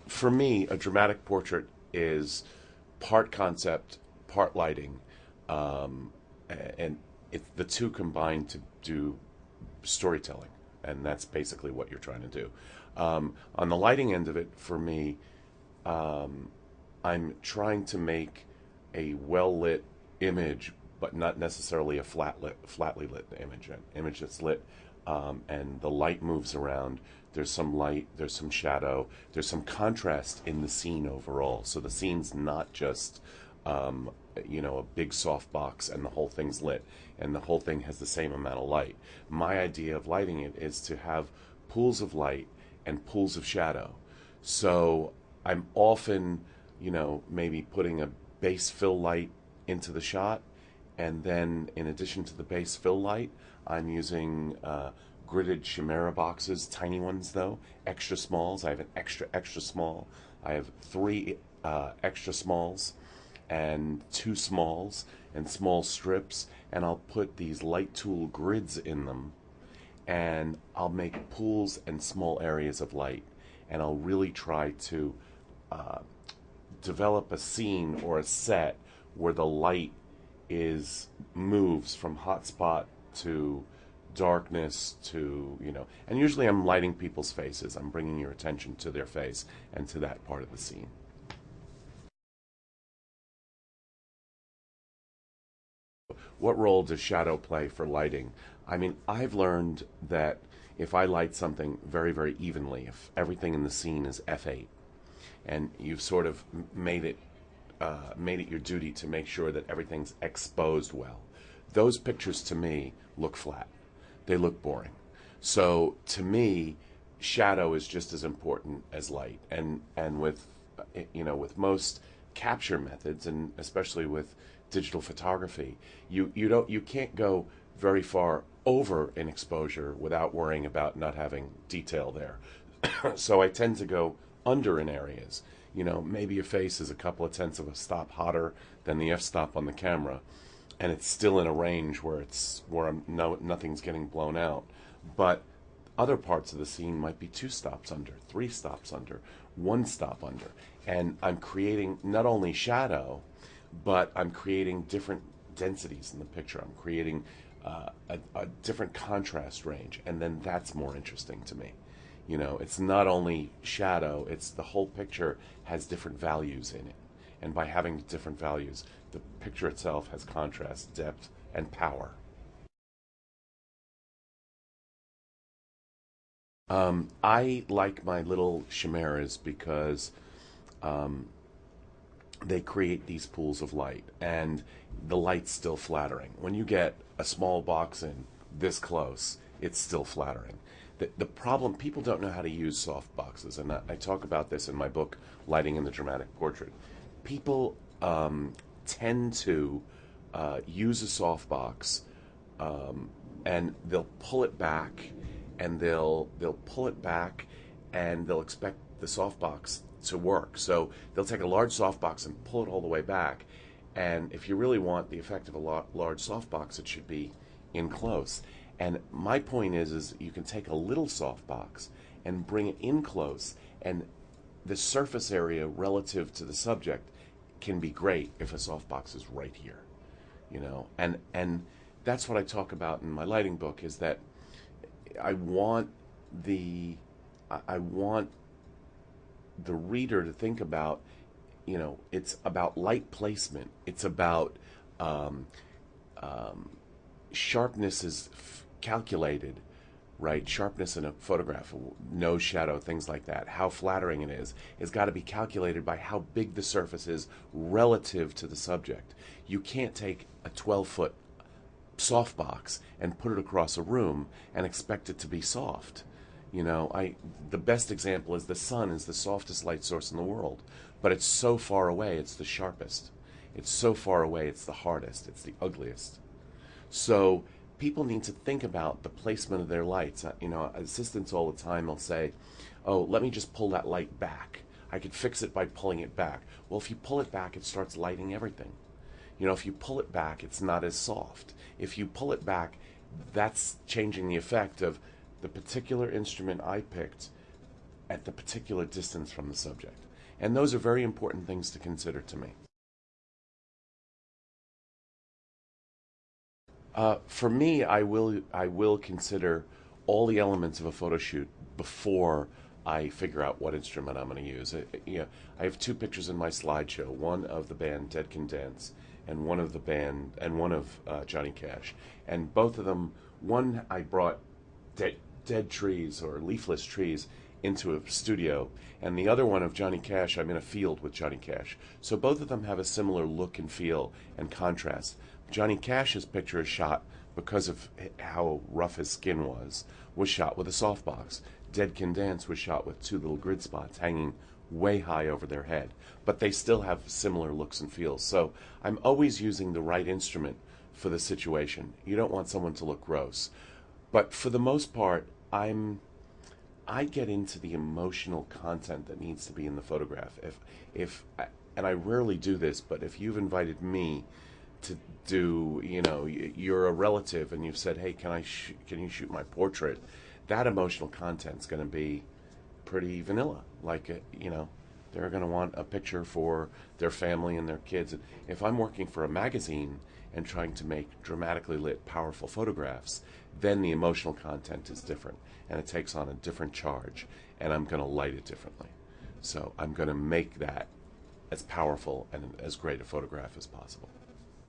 For me, a dramatic portrait is part concept, part lighting, and the two combined to do storytelling, and that's basically what you're trying to do. On the lighting end of it, for me, um, I'm trying to make a well lit image, but not necessarily a flatly lit image. An image that's lit, and the light moves around. There's some light, there's some shadow, there's some contrast in the scene overall. So the scene's not just, um, a big soft box and the whole thing's lit and the whole thing has the same amount of light. My idea of lighting it is to have pools of light and pools of shadow. So I'm often, maybe putting a base fill light into the shot, and then in addition to the base fill light, I'm using gridded Chimera boxes, tiny ones though, extra smalls. I have an extra small. I have three extra smalls and two smalls and small strips, and I'll put these light tool grids in them, and I'll make pools and small areas of light, and I'll really try to uh, develop a scene or a set where the light is moves from hot spot to darkness to and usually I'm lighting people's faces. I'm bringing your attention to their face and to that part of the scene. What role does shadow play for lighting? I mean, I've learned that if I light something very, very evenly, if everything in the scene is f8, and you've sort of made it your duty to make sure that everything's exposed well, those pictures to me look flat. They look boring. So to me, shadow is just as important as light. And with with most capture methods, and especially with digital photography, you can't go very far over in exposure without worrying about not having detail there. So I tend to go under in areas. Maybe your face is a couple of tenths of a stop hotter than the f-stop on the camera, and it's still in a range where no nothing's getting blown out. But other parts of the scene might be two stops under, three stops under, one stop under, and I'm creating not only shadow, but I'm creating different densities in the picture. I'm creating a different contrast range, and then that's more interesting to me. It's not only shadow, it's the whole picture has different values in it. And by having different values, the picture itself has contrast, depth, and power. I like my little chimeras because um, they create these pools of light, and the light's still flattering. When you get a small box in this close, it's still flattering. The problem, people don't know how to use soft boxes, and I talk about this in my book, Lighting in the Dramatic Portrait. People tend to use a soft box, and they'll pull it back, and they'll pull it back, and they'll expect the softbox to work. So they'll take a large softbox and pull it all the way back. And if you really want the effect of a large softbox, it should be in close. And my point is you can take a little softbox and bring it in close, and the surface area relative to the subject can be great if a softbox is right here, and that's what I talk about in my lighting book, is that I want the I want the reader to think about, it's about light placement. It's about um, um, sharpness is calculated, right? Sharpness in a photograph, no shadow, things like that. How flattering it is got to be calculated by how big the surface is relative to the subject. You can't take a 12-foot softbox and put it across a room and expect it to be soft. The best example is the sun is the softest light source in the world, but it's so far away, it's the sharpest. It's so far away, it's the hardest, it's the ugliest. So people need to think about the placement of their lights. Assistants all the time will say, "Oh, let me just pull that light back. I could fix it by pulling it back." Well, if you pull it back, it starts lighting everything. If you pull it back, it's not as soft. If you pull it back, that's changing the effect of the particular instrument I picked. at the particular distance from the subject. And those are very important things to consider to me. For me, I will consider all the elements of a photo shoot before I figure out what instrument I'm going to use. I have two pictures in my slideshow: one of the band Dead Can Dance, and one of Johnny Cash. And both of them, one I brought dead trees or leafless trees into a studio, and the other one of Johnny Cash, I'm in a field with Johnny Cash. So both of them have a similar look and feel and contrast. Johnny Cash's picture is shot because of how rough his skin was shot with a softbox. Dead Can Dance was shot with two little grid spots hanging way high over their head, but they still have similar looks and feels. So I'm always using the right instrument for the situation. You don't want someone to look gross. But for the most part, I get into the emotional content that needs to be in the photograph. If and I rarely do this, but if you've invited me to do, you're a relative and you've said, "Hey, can you shoot my portrait?" That emotional content's going to be pretty vanilla. Like, they're going to want a picture for their family and their kids. And if I'm working for a magazine and trying to make dramatically lit, powerful photographs, then the emotional content is different and it takes on a different charge, and I'm going to light it differently. So I'm going to make that as powerful and as great a photograph as possible.